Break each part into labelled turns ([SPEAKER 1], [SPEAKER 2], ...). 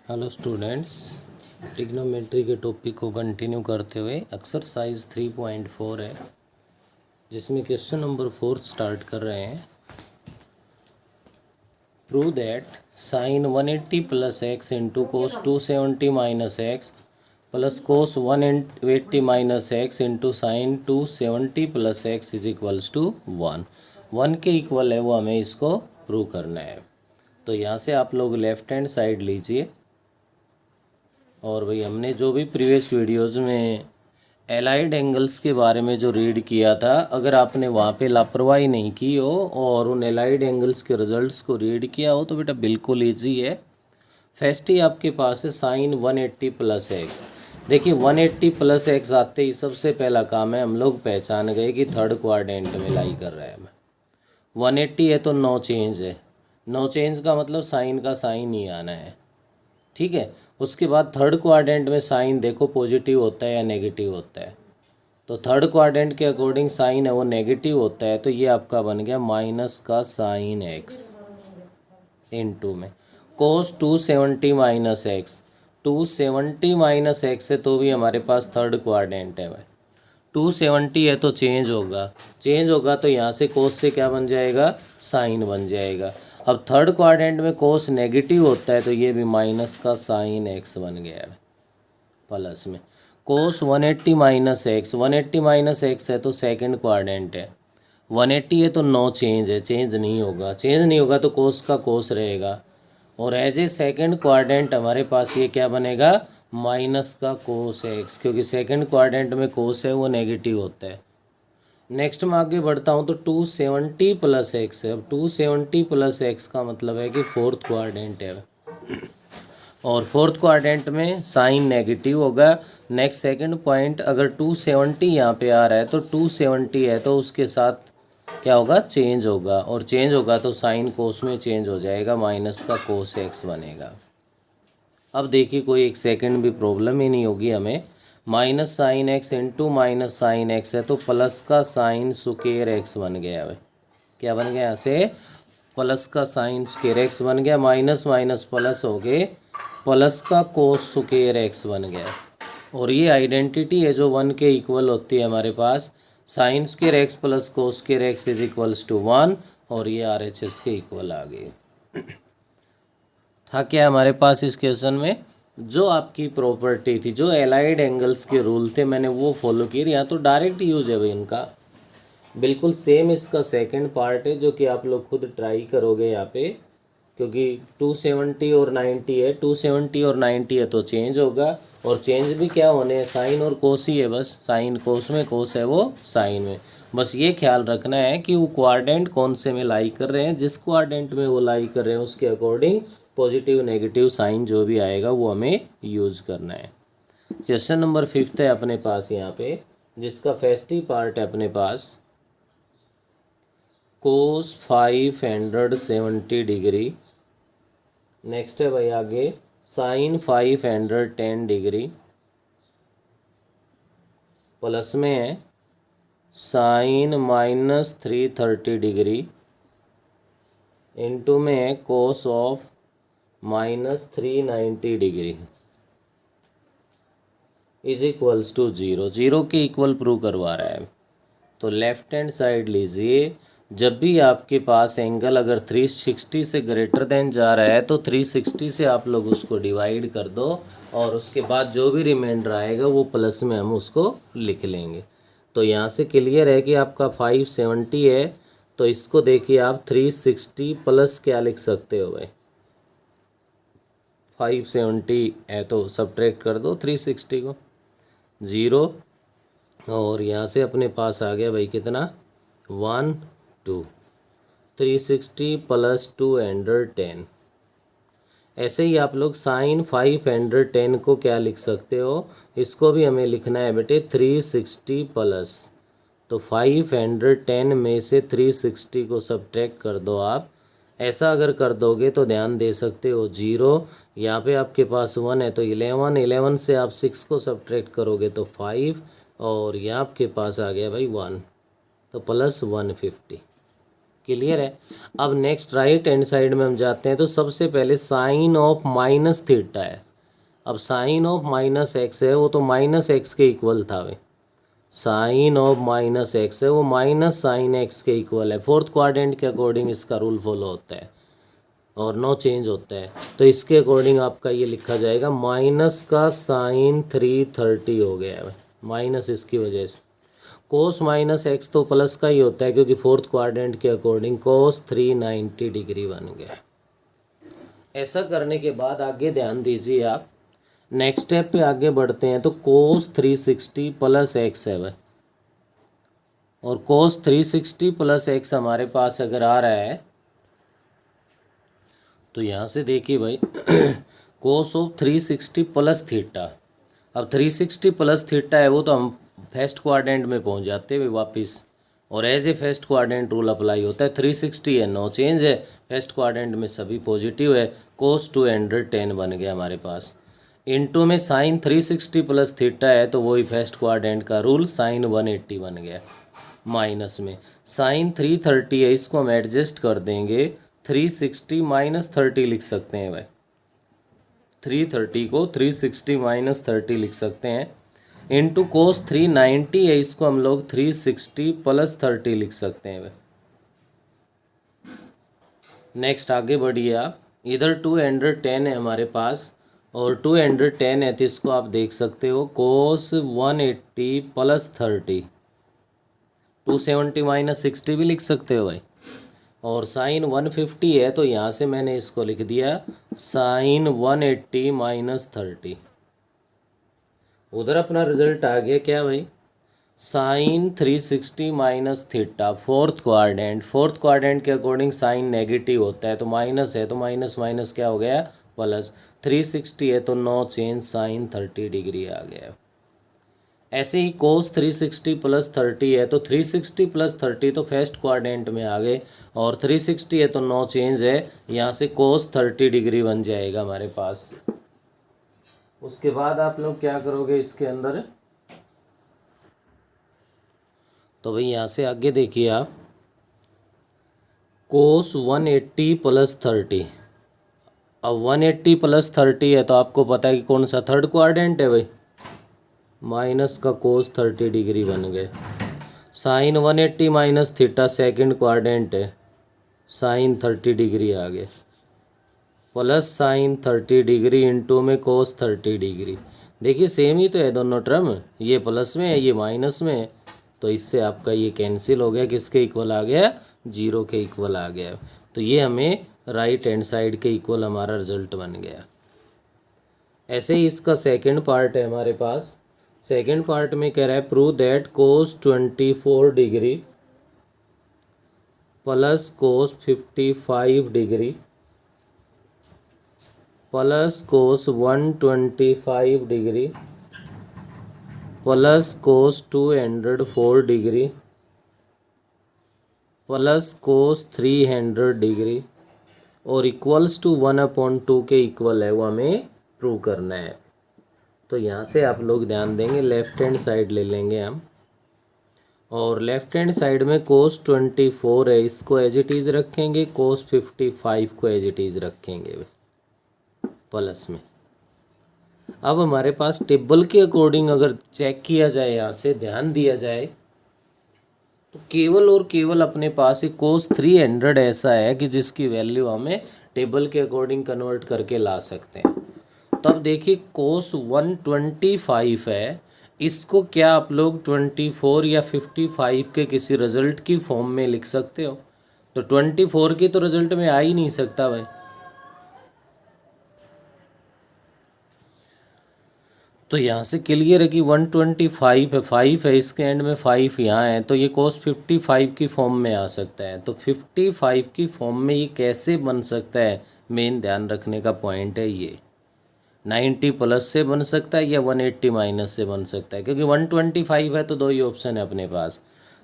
[SPEAKER 1] Hello students, trigonometry के topic को continue करते हुए एक्सरसाइज 3.4 है, जिसमें क्वेश्चन नंबर 4 स्टार्ट कर रहे हैं। Prove that sine 180 plus x into cos 270 minus x plus cos 180 minus x into sine 270 plus x is equals to 1 के इक्वल है, वो हमें इसको प्रूव करना है। तो यहाँ से आप लोग लेफ्ट हैंड साइड लीजिए और भाई हमने जो भी प्रीवियस वीडियोस में एलाइड एंगल्स के बारे में जो रीड किया था, अगर आपने वहाँ पे लापरवाही नहीं की हो और उन एलाइड एंगल्स के रिजल्ट्स को रीड किया हो तो बेटा बिल्कुल इजी है। फर्स्ट ही आपके पास है साइन 180 प्लस एक्स। देखिए 180 प्लस एक्स आते ही सबसे पहला काम है, हम लोग पहचान गए कि थर्ड क्वाड्रेंट में लाई कर रहा है। 180 है तो नो चेंज है, नो चेंज का मतलब साइन का साइन ही आना है, ठीक है। उसके बाद थर्ड क्वाड्रेंट में साइन देखो पॉजिटिव होता है या नेगेटिव होता है, तो थर्ड क्वाड्रेंट के अकॉर्डिंग साइन है वो नेगेटिव होता है, तो ये आपका बन गया माइनस का साइन एक्स इनटू में कोस 270 माइनस एक्स। 270 माइनस एक्स है तो भी हमारे पास थर्ड क्वाड्रेंट है भाई। 270 है तो चेंज होगा तो यहाँ से कोस से क्या बन जाएगा, साइन बन जाएगा। अब थर्ड क्वाड्रेंट में कोस नेगेटिव होता है तो ये भी माइनस का साइन एक्स बन गया है प्लस में कोस 180 माइनस एक्स। 180 माइनस एक्स है तो सेकंड क्वाड्रेंट है, 180 है तो नो चेंज है, चेंज नहीं होगा तो कोस का कोस रहेगा। और एज ए सेकेंड क्वाड्रेंट हमारे पास ये क्या बनेगा, माइनस का कोस एक्स, क्योंकि सेकंड क्वाड्रेंट में कोस है वो नेगेटिव होता है। नेक्स्ट में आगे बढ़ता हूँ तो 270 प्लस एक्स है। अब 270 प्लस एक्स का मतलब है कि फोर्थ क्वाड्रेंट है और फोर्थ क्वाड्रेंट में साइन नेगेटिव होगा। नेक्स्ट सेकंड पॉइंट, अगर 270 यहाँ पे आ रहा है तो 270 है तो उसके साथ क्या होगा, चेंज होगा, और चेंज होगा तो साइन कोस में चेंज हो जाएगा, माइनस का कोस एक्स बनेगा। अब देखिए कोई एक सेकंड भी प्रॉब्लम ही नहीं होगी हमें। Minus sine x into minus sine x है तो प्लस का साइन स्क्वायर एक्स बन गया है। क्या बन गया, यहाँ से प्लस का साइन स्क्वायर एक्स बन गया, माइनस माइनस प्लस हो गए, प्लस का कोस स्क्वायर एक्स बन गया। और ये आइडेंटिटी है जो 1 के इक्वल होती है हमारे पास, sine square x plus cos square x is equals to 1, और ये RHS के इक्वल आ गई। था क्या हमारे पास इस क्वेश्चन में, जो आपकी प्रॉपर्टी थी, जो एलाइड एंगल्स के रूल थे, मैंने वो फॉलो किए। यहाँ तो डायरेक्ट यूज है भाई इनका, बिल्कुल सेम इसका सेकंड पार्ट है जो कि आप लोग खुद ट्राई करोगे यहाँ पे, क्योंकि 270 और 90 है, 270 और 90 है तो चेंज होगा, और चेंज भी क्या होने हैं, साइन और कोस ही है, बस साइन कोस में, कोस है वो साइन में। बस ये ख्याल रखना है कि वो क्वाड्रेंट कौन से में लाई कर रहे हैं, जिस क्वाड्रेंट में वो लाई कर रहे हैं उसके अकॉर्डिंग पॉजिटिव नेगेटिव साइन जो भी आएगा वो हमें यूज़ करना है। क्वेश्चन नंबर 5 है अपने पास यहाँ पे, जिसका फर्स्ट ही पार्ट है अपने पास कोस 570 डिग्री। नेक्स्ट है भाई आगे साइन 510 डिग्री, प्लस में है साइन माइनस 330 डिग्री, इनटू में है cos of minus 390 degree is equals to 0 के इक्वल प्रूव करवा रहा है। तो लेफ्ट हैंड साइड लीजिए, जब भी आपके पास एंगल अगर 360 से ग्रेटर देन जा रहा है तो 360 से आप लोग उसको डिवाइड कर दो, और उसके बाद जो भी रिमाइंडर आएगा वो प्लस में हम उसको लिख लेंगे। तो यहाँ से क्लियर है कि आपका 570 है, तो इसको देखिए आप 360 प्लस क्या लिख सकते हो भाई, 570 है तो सब्ट्रैक्ट कर दो 360 को, 0, और यहाँ से अपने पास आ गया भाई कितना, 1 2, 360 प्लस 210। ऐसे ही आप लोग साइन 510 को क्या लिख सकते हो, इसको भी हमें लिखना है बेटे 360 प्लस, तो 510 में से 360 को सब्ट्रैक्ट कर दो आप। ऐसा अगर कर दोगे तो ध्यान दे सकते हो 0, यहाँ पे आपके पास 1 है तो 11, 11 से आप 6 को सब्ट्रैक्ट करोगे तो 5, और यहाँ आपके पास आ गया भाई 1, तो प्लस 150। क्लियर है। अब नेक्स्ट राइट हैंड साइड में हम जाते हैं तो सबसे पहले साइन ऑफ माइनस थीटा है। अब साइन ऑफ माइनस एक्स है वो तो माइनस एक्स के इक्वल था भाई, साइन ऑफ माइनस एक्स है वो माइनस साइन एक्स के इक्वल है। फोर्थ क्वाड्रेंट के अकॉर्डिंग इसका रूल फॉलो होता है और नो चेंज होता है, तो इसके अकॉर्डिंग आपका ये लिखा जाएगा माइनस का साइन 330 हो गया है माइनस इसकी वजह से। कोस माइनस एक्स तो प्लस का ही होता है क्योंकि फोर्थ क्वाड्रेंट के अकॉर्डिंग कोस 390 डिग्री बन गया। ऐसा करने के बाद आगे ध्यान दीजिए आप, नेक्स्ट स्टेप पे आगे बढ़ते हैं तो कोस 360 प्लस एक्स है भाई, और कोस 360 प्लस एक्स हमारे पास अगर आ रहा है तो यहाँ से देखिए भाई कोस ऑफ 360 प्लस थीटा। अब 360 प्लस थीटा है वो तो हम फर्स्ट क्वाड्रेंट में पहुँच जाते हैं वापस, और as a first quadrant rule apply होता है। 360 है, नो चेंज है, फर्स्ट क्वाड्रेंट में सभी पॉजिटिव है, कोस 210 बन गया हमारे पास। इनटू में साइन 360 प्लस थीटा है तो वही फर्स्ट क्वाड्रेंट का रूल साइन 180 बन गया। माइनस में साइन 330 है, इसको हम एडजस्ट कर देंगे 360 माइनस 30 लिख सकते हैं भाई, 330 को 360 माइनस 30 लिख सकते हैं। इंटू कोस 390 है, इसको हम लोग 360 प्लस 30 लिख सकते हैं भाई। नेक्स्ट आगे बढ़िए आप, इधर 210 है हमारे पास और 210 है तो इसको आप देख सकते हो कोस 180 प्लस 30, 270 माइनस 60 भी लिख सकते हो भाई। और साइन 150 है तो यहाँ से मैंने इसको लिख दिया साइन 180 माइनस 30। उधर अपना रिजल्ट आ गया क्या भाई, sine 360 minus theta. Fourth quadrant के अकॉर्डिंग साइन नेगेटिव होता है तो माइनस है तो माइनस माइनस क्या हो गया प्लस, 360 है तो नो चेंज साइन 30 डिग्री आ गया। ऐसे ही कोस 360 प्लस 30 है तो 360 प्लस 30 तो फर्स्ट क्वाड्रेंट में आ गए, और 360 है तो नो चेंज है, यहाँ से कोस 30 डिग्री बन जाएगा हमारे पास। उसके बाद आप लोग क्या करोगे इसके अंदर, तो भाई यहाँ से आगे देखिए आप, कोस 180 प्लस 30। अब 180 प्लस 30 है तो आपको पता है कि कौन सा थर्ड क्वाड्रेंट है भाई, माइनस का कोस 30 डिग्री बन गए। Sine 180 minus theta second quadrant है, साइन 30 डिग्री आ गए, प्लस साइन 30 डिग्री इंटू में कोस 30 डिग्री। देखिए सेम ही तो है दोनों टर्म, ये प्लस में है ये माइनस में है, तो इससे आपका ये कैंसिल हो गया, किसके इक्वल आ गया, 0 के इक्वल आ गया। तो ये हमें राइट हैंड साइड के इक्वल हमारा रिजल्ट बन गया। ऐसे ही इसका सेकंड पार्ट है हमारे पास। सेकंड पार्ट में कह रहा है prove that cos 24 degree plus cos 55 degree plus cos 125 degree plus cos 204 degree plus cos 300 degree और इक्वल्स टू 1/2 के इक्वल है, वो हमें प्रूव करना है। तो यहाँ से आप लोग ध्यान देंगे, लेफ्ट हैंड साइड ले लेंगे हम, और लेफ्ट हैंड साइड में कोस 24 है इसको एज इट इज़ रखेंगे, कोस 55 को एज इट इज़ रखेंगे प्लस में। अब हमारे पास टेबल के अकॉर्डिंग अगर चेक किया जाए, यहाँ से ध्यान दिया जाए तो केवल और केवल अपने पास एक कोस 300 ऐसा है कि जिसकी वैल्यू हमें टेबल के अकॉर्डिंग कन्वर्ट करके ला सकते हैं। तो अब देखिए कोस 125 है, इसको क्या आप लोग 24 या 55 के किसी रिजल्ट की फॉर्म में लिख सकते हो, तो 24 की तो रिजल्ट में आ ही नहीं सकता भाई। तो यहाँ से क्लियर है कि 125 है, 5 है इसके एंड में, 5 यहाँ है, तो ये कोस 55 की फॉर्म में आ सकता है। तो 55 की फॉर्म में ये कैसे बन सकता है, मेन ध्यान रखने का पॉइंट है ये। 90 प्लस से बन सकता है या 180 माइनस से बन सकता है, क्योंकि 125 है तो दो ही ऑप्शन है अपने पास।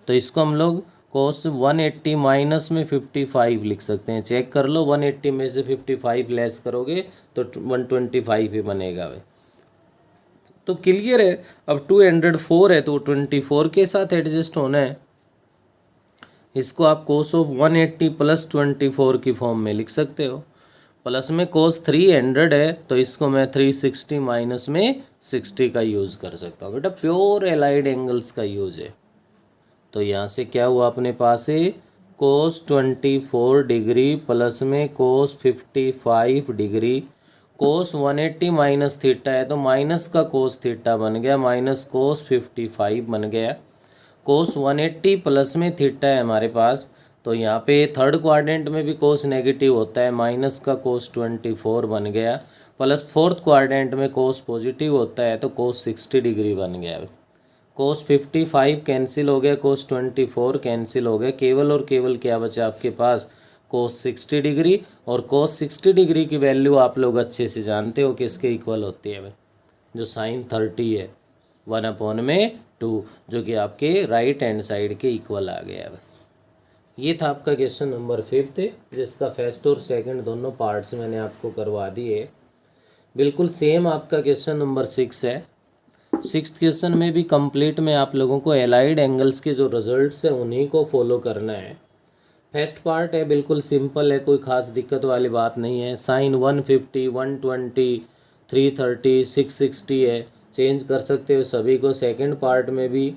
[SPEAKER 1] तो इसको हम लोग कोस 180 माइनस में 55 लिख सकते हैं। चेक कर लो, 180 में से 55 लेस करोगे तो 125 ही बनेगा भाई। तो क्लियर है। अब 204 है तो 24 के साथ एडजस्ट होना है। इसको आप कोस ऑफ 180 प्लस 24 की फॉर्म में लिख सकते हो। प्लस में कोस 300 है तो इसको मैं 360 माइनस में 60 का यूज़ कर सकता हूँ। बेटा प्योर एलाइड एंगल्स का यूज है। तो यहाँ से क्या हुआ अपने पास है कोस 24 डिग्री प्लस में कोस 55 डिग्री। कोस 180 माइनस थीटा है तो माइनस का कोस थीटा बन गया, माइनस कोस 55 बन गया। कोस 180 प्लस में थीटा है हमारे पास, तो यहाँ पे थर्ड क्वाड्रेंट में भी कोस नेगेटिव होता है, माइनस का कोस 24 बन गया। प्लस फोर्थ क्वाड्रेंट में कोस पॉजिटिव होता है तो कोस 60 डिग्री बन गया। कोस 55 कैंसिल हो गया, कोस 24 कैंसिल हो गया, केवल और केवल क्या बचा आपके पास कोस 60 डिग्री। और कोस 60 डिग्री की वैल्यू आप लोग अच्छे से जानते हो कि इसके इक्वल होती है जो साइन 30 है 1/2, जो कि आपके राइट हैंड साइड के इक्वल आ गया है। ये था आपका क्वेश्चन नंबर 5 जिसका फर्स्ट और सेकंड दोनों पार्ट्स मैंने आपको करवा दिए। बिल्कुल सेम आपका क्वेश्चन नंबर 6 है। 6th क्वेश्चन में भी कंप्लीट में आप लोगों को एलाइड एंगल्स के जो रिजल्ट्स हैं उन्हीं को फॉलो करना है। फर्स्ट पार्ट है बिल्कुल सिंपल है, कोई ख़ास दिक्कत वाली बात नहीं है। साइन 150 120 330 660 है, चेंज कर सकते हो सभी को। सेकंड पार्ट में भी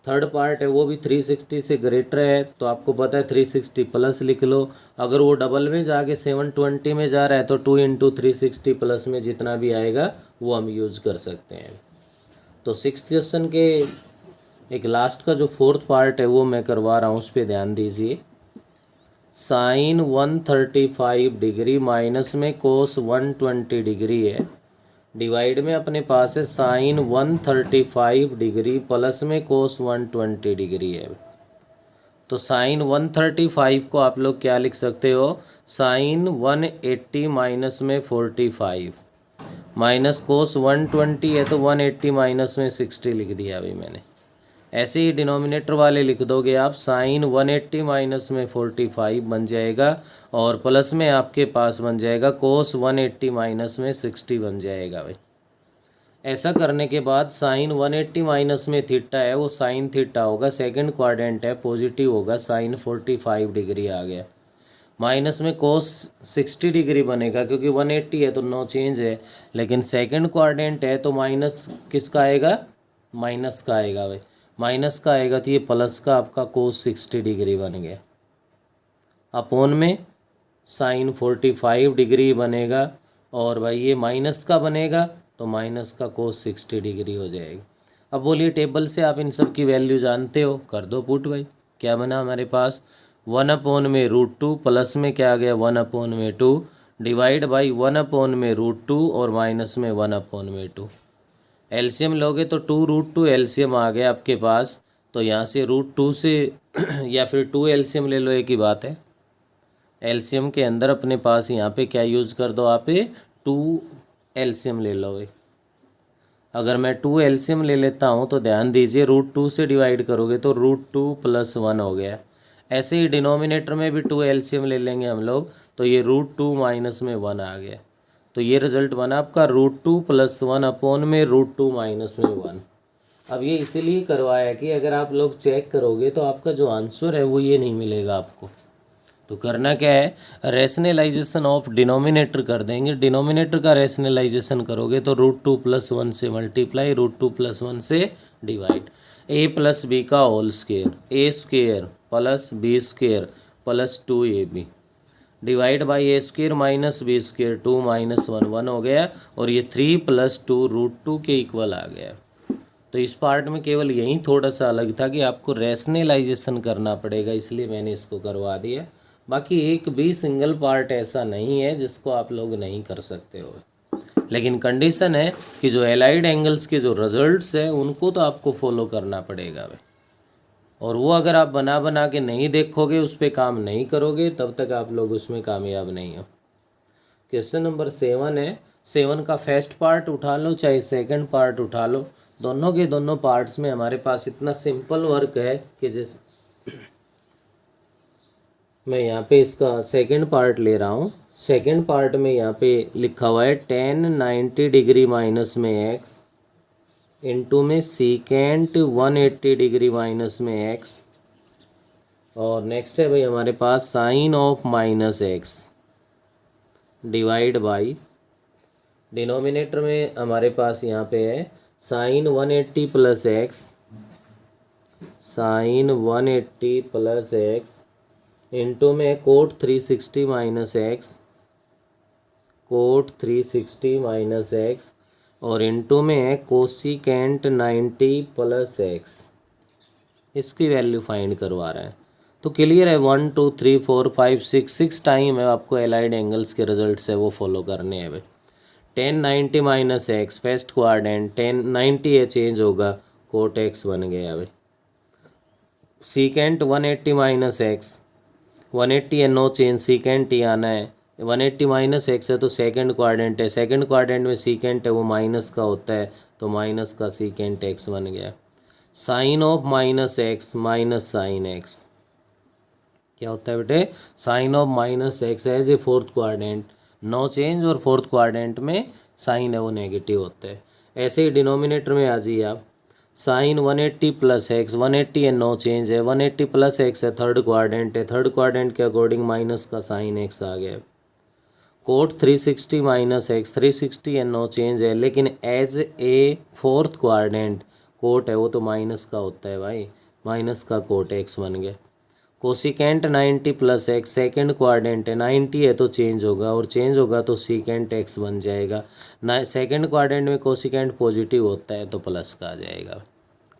[SPEAKER 1] थर्ड पार्ट है वो भी 360 से ग्रेटर है तो आपको पता है 360 प्लस लिख लो। अगर वो डबल में जाके 720 में जा रहा है तो 2 इंटू 360 प्लस में जितना भी आएगा वो हम यूज़ कर सकते हैं। तो 6th क्वेश्चन के एक लास्ट का जो 4th पार्ट है वो मैं करवा रहा हूँ, उस पर ध्यान दीजिए। साइन 135 डिग्री माइनस में कोस 120 डिग्री है, डिवाइड में अपने पास है साइन 135 डिग्री प्लस में कोस 120 डिग्री है। तो साइन 135 को आप लोग क्या लिख सकते हो, साइन 180 माइनस में 45 माइनस कोस 120 है तो 180 माइनस में 60 लिख दिया अभी मैंने। ऐसे ही डिनोमिनेटर वाले लिख दोगे आप, साइन 180 माइनस में 45 बन जाएगा और प्लस में आपके पास बन जाएगा कोस 180 माइनस में 60 बन जाएगा भाई। ऐसा करने के बाद साइन 180 माइनस में थीटा है वो साइन थीटा होगा, सेकंड क्वाड्रेंट है पॉजिटिव होगा, साइन 45 डिग्री आ गया। माइनस में कोस 60 डिग्री बनेगा क्योंकि 180 है तो नो चेंज है, लेकिन सेकंड क्वाड्रेंट है तो माइनस किसका आएगा, माइनस का आएगा भाई। माइनस का आएगा तो ये प्लस का आपका कोस 60 डिग्री बन गया। अपोन में साइन 45 डिग्री बनेगा और भाई ये माइनस का बनेगा तो माइनस का कोस 60 डिग्री हो जाएगी। अब बोलिए टेबल से आप इन सब की वैल्यू जानते हो, कर दो पुट भाई। क्या बना हमारे पास 1/√2 प्लस में क्या आ गया 1/2 डिवाइड बाई 1/√2 और माइनस में 1/2। एलसीएम लोगे तो 2√2 एलसीएम आ गया आपके पास, तो यहाँ से √2 से या फिर 2 एलसीएम ले लो, एक ही बात है। एलसीएम के अंदर अपने पास यहाँ पे क्या यूज़ कर दो आप 2 एलसीएम ले लो भाई। अगर मैं 2 एलसीएम ले लेता हूँ तो ध्यान दीजिए √2 से डिवाइड करोगे तो √2 + 1 हो गया। ऐसे ही डिनोमिनेटर में भी 2 एलसीएम ले लेंगे हम लोग तो ये √2 माइनस में 1 आ गया। तो ये रिजल्ट बना आपका √2 + 1 अपोन में √2 माइनस में 1। अब ये इसीलिए करवाया कि अगर आप लोग चेक करोगे तो आपका जो आंसर है वो ये नहीं मिलेगा आपको। तो करना क्या है, रैशनलाइजेशन ऑफ डिनोमिनेटर कर देंगे। डिनोमिनेटर का रैशनलाइजेशन करोगे तो √2 + 1 से मल्टीप्लाई, √2 + 1 से डिवाइड, a + b का whole square, a² + b² + 2ab divide by a² minus b² 2 - 1 1 हो गया और ये 3 + 2 √2 के इक्वल आ गया। तो इस पार्ट में केवल यही थोड़ा सा अलग था कि आपको रैशनलाइजेशन करना पड़ेगा, इसलिए मैंने इसको करवा दिया। बाकी एक भी सिंगल पार्ट ऐसा नहीं है जिसको आप लोग नहीं कर सकते हो, लेकिन कंडीशन है कि जो एलाइड एंगल्स के जो रिजल्ट्स है उनको तो आपको फॉलो करना पड़ेगा भाई। और वो अगर आप बना बना के नहीं देखोगे, उस पर काम नहीं करोगे, तब तक आप लोग उसमें कामयाब नहीं हो। क्वेश्चन नंबर 7 है। 7 का फर्स्ट पार्ट उठा लो चाहे सेकंड पार्ट उठा लो, दोनों के दोनों पार्ट्स में हमारे पास इतना सिंपल वर्क है कि जैसे मैं यहाँ पे इसका सेकंड पार्ट ले रहा हूँ। सेकंड पार्ट में यहाँ पे लिखा हुआ है tan 90 डिग्री माइनस में x इंटू में सीकेंट 180 डिग्री माइनस में x और नेक्स्ट है भाई हमारे पास sine of minus x divide by, denominator में हमारे पास यहाँ पे है sine 180 plus x, sine 180 plus x into में cot 360 minus x, cot 360 minus x और इंटू में है कोसिकेंट 90 प्लस एक्स। इसकी वैल्यू फाइंड करवा रहे हैं। तो क्लियर है, 1 2 3 4 5 6 टाइम है आपको एलाइड एंगल्स के रिजल्ट्स है वो फॉलो करने हैं भाई। 1090 माइनस एक्स फर्स्ट क्वाड्रेंट, 1090 है चेंज होगा, कोट एक्स बन गया भाई। सीकेंट 180 माइनस एक्स, 180 है नो चेंज, सीकेंट ही आना है। 180 माइनस एक्स है तो सेकंड क्वाड्रेंट है, सेकंड क्वाड्रेंट में सीकेंट है वो माइनस का होता है तो माइनस का सीकेंट एक्स बन गया। Sine of minus x minus sine x क्या होता है बेटे, sine of minus x as a fourth quadrant no change और फोर्थ क्वाड्रेंट में साइन है वो नेगेटिव होता है। ऐसे ही डिनोमिनेटर में आ जाइए आप, साइन 180 प्लस एक्स, 180 है नो चेंज है, 180 प्लस एक्स है थर्ड क्वाड्रेंट है, थर्ड क्वाड्रेंट के अकॉर्डिंग माइनस का साइन एक्स आ गया। कोट 360 माइनस एक्स, 360 है नो चेंज है लेकिन as a fourth quadrant cot है वो तो माइनस का होता है भाई, माइनस का कोट एक्स बन गया। Cosecant 90 plus x second quadrant है, 90 है तो चेंज होगा और चेंज होगा तो सीकेंट एक्स बन जाएगा। ना सेकेंड क्वाड्रेंट में कोसिकेंट पॉजिटिव होता है तो प्लस का आ जाएगा।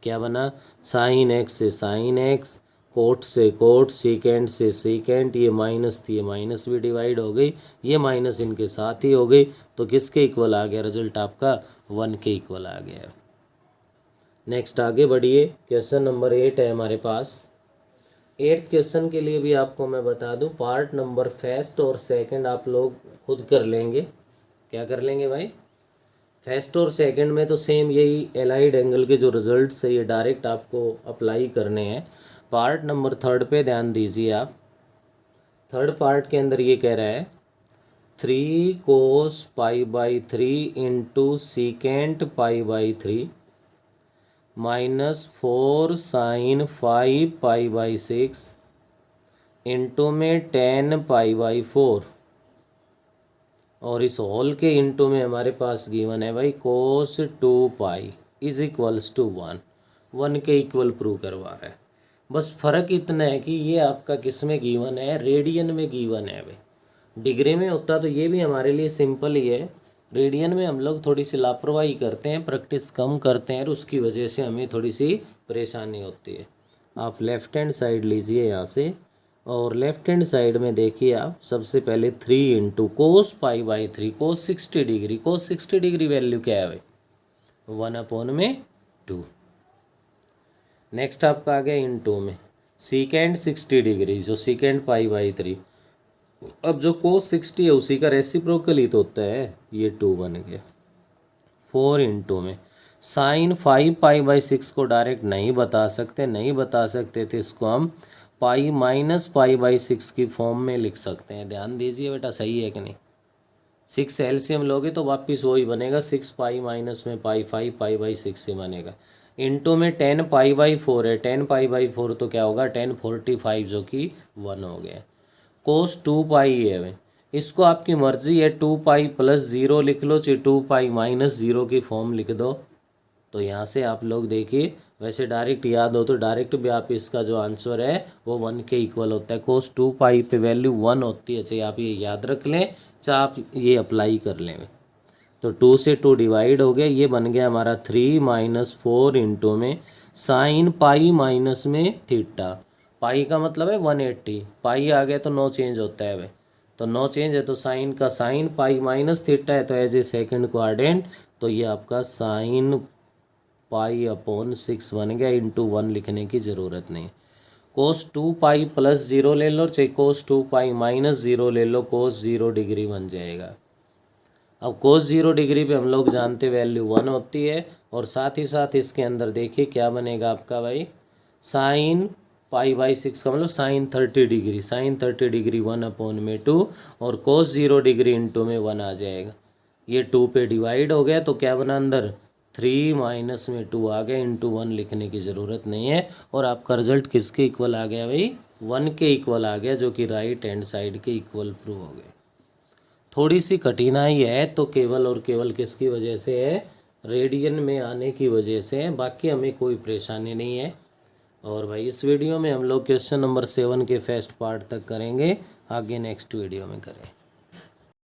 [SPEAKER 1] क्या बना, साइन एक्स से साइन एक्स, कोट से कोट, सीकेंट से सीकेंट, ये माइनस थी ये माइनस भी डिवाइड हो गई, ये माइनस इनके साथ ही हो गई तो किसके इक्वल आ गया रिजल्ट आपका, 1 के इक्वल आ गया। नेक्स्ट आगे बढ़िए, क्वेश्चन नंबर 8 है हमारे पास। 8th क्वेश्चन के लिए भी आपको मैं बता दूं पार्ट नंबर फर्स्ट और सेकंड आप लोग खुद कर लेंगे। क्या कर लेंगे भाई, फर्स्ट और सेकंड में तो सेम यही एलाइड एंगल के जो रिजल्ट्स है ये डायरेक्ट आपको अप्लाई करने हैं। पार्ट नंबर थर्ड पे ध्यान दीजिए आप। थर्ड पार्ट के अंदर ये कह रहा है 3 cos π/3 into secant π/3 minus 4 sin 5 π/6 into में 10 π/4 और इस होल के इंटू में हमारे पास गिवन है भाई कोस 2 पाई इज इक्वल्स टू 1 के इक्वल प्रूव करवा रहा है। बस फ़र्क इतना है कि ये आपका किस में गिवन है, रेडियन में गिवन है भाई। डिग्री में होता तो ये भी हमारे लिए सिंपल ही है, रेडियन में हम लोग थोड़ी सी लापरवाही करते हैं, प्रैक्टिस कम करते हैं और उसकी वजह से हमें थोड़ी सी परेशानी होती है। आप लेफ़्ट हैंड साइड लीजिए यहाँ से और लेफ्ट हैंड साइड में देखिए आप सबसे पहले 3 इंटू कोस π/3 कोस 60 डिग्री, कोस 60 डिग्री वैल्यू क्या है भाई, 1/2। नेक्स्ट आपका आ गया इंटू में सीकेंड 60 डिग्री जो सीकेंड π/3, अब जो कोस 60 है उसी का रेसिप्रोकल ही तो होता है, ये 2 बन गया। 4 इंटू में साइन 5 π/6 को डायरेक्ट नहीं बता सकते थे इसको हम पाई माइनस π/6 की फॉर्म में लिख सकते हैं। ध्यान दीजिए बेटा, सही है कि नहीं। 6 एलसीएम लोगे तो वापस वही बनेगा, 6 पाई माइनस में पाई 5 π/6 से बनेगा। इंटू में 10 π/4 है, 10 π/4 तो क्या होगा 1045 जो कि 1 हो गया। कोस 2 पाई है भाई, इसको आपकी मर्जी है 2 पाई प्लस 0 लिख लो चाहे 2 पाई माइनस 0 की फॉर्म लिख दो। तो यहाँ से आप लोग देखिए, वैसे डायरेक्ट याद हो तो डायरेक्ट भी आप इसका जो आंसर है वो 1 के इक्वल होता है। कोस 2 पाई पे वैल्यू 1 होती है, चाहे आप ये याद रख लें चाहे आप ये अप्लाई कर लें। तो 2 से 2 डिवाइड हो गया, ये बन गया हमारा 3 माइनस 4 इंटू में साइन पाई माइनस में थीटा, पाई का मतलब है 180, पाई आ गया तो नो चेंज होता है भाई, तो नो चेंज है तो साइन का साइन पाई माइनस थीटा है तो एज ए सेकेंड क्वाड्रेंट तो ये आपका साइन π/6 बन गया, इंटू 1 लिखने की ज़रूरत नहीं। कोस 2 पाई प्लस 0 ले लो चाहे कोस 2 पाई माइनस 0 ले लो, कोस 0 डिग्री बन जाएगा। अब कोस 0 डिग्री पे हम लोग जानते वैल्यू 1 होती है और साथ ही साथ इसके अंदर देखिए क्या बनेगा आपका भाई, साइन π/6 का मतलब साइन 30 डिग्री, साइन 30 डिग्री 1/2 और कोस 0 डिग्री इंटू में 1 आ जाएगा। ये 2 पे डिवाइड हो गया तो क्या बना अंदर 3 माइनस में 2 आ गया, इंटू 1 लिखने की ज़रूरत नहीं है और आपका रिजल्ट किसके इक्वल आ गया भाई, 1 के इक्वल आ गया, जो कि राइट हैंड साइड के इक्वल प्रूव हो गए। थोड़ी सी कठिनाई है तो केवल और केवल किसकी वजह से है, रेडियन में आने की वजह से है, बाकी हमें कोई परेशानी नहीं है। और भाई इस वीडियो में हम लोग क्वेश्चन नंबर 7 के फर्स्ट पार्ट तक करेंगे, आगे नेक्स्ट वीडियो में करें।